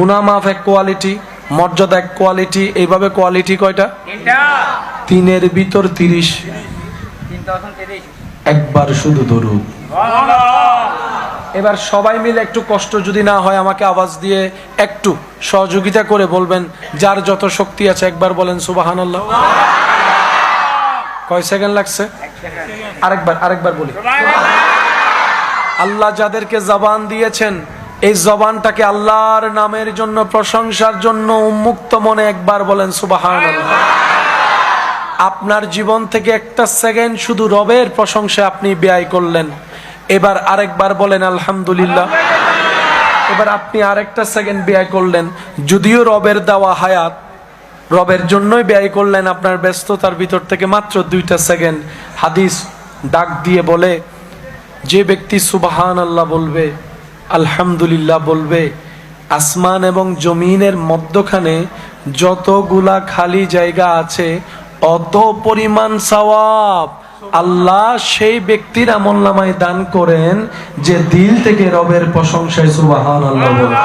গুনাহ মাফ এক কোয়ালিটি, মর্যাদা এক কোয়ালিটি, এইভাবে কোয়ালিটি কয়টা? তিনের ভিতর 30। একবার শুধু দরুদ। এবার সবাই মিলে একটু কষ্ট যদি না হয় আমাকে আওয়াজ দিয়ে একটু সহযোগিতা করে বলবেন, যার যত শক্তি আছে একবার বলেন সুবহানাল্লাহ। কয় সেকেন্ড লাগছে? আরেকবার বলি। আল্লাহ যাদেরকে জবান দিয়েছেন, এই জবানটাকে আল্লাহর নামের জন্য, প্রশংসার জন্য উন্মুক্ত মনে একবার বলেন সুবহানাল্লাহ। আপনার জীবন থেকে একটা সেকেন্ড শুধু রবের প্রশংসায় আপনি ব্যয় করলেন, এবার আরেকবার বলেন আলহামদুলিল্লাহ। এবার আপনি আরেকটা সেকেন্ড ব্যয় করলেন, যদিও রবের দেওয়া হায়াত, রবের জন্যই ব্যয় করলেন, আপনার ব্যস্ততার ভিতর থেকে মাত্র 2টা সেকেন্ড। হাদিস ডাক দিয়ে বলে, যে ব্যক্তি সুবহানাল্লাহ বলবে, আলহামদুলিল্লাহ বলবে, আসমান এবং জমিনের মধ্যখানে যতগুলা খালি জায়গা আছে অত পরিমাণ সওয়াব আল্লাহ সেই ব্যক্তির আমলনামায় দান করেন যে দিল থেকে রবের প্রশংসায় সুবহানাল্লাহ বলে।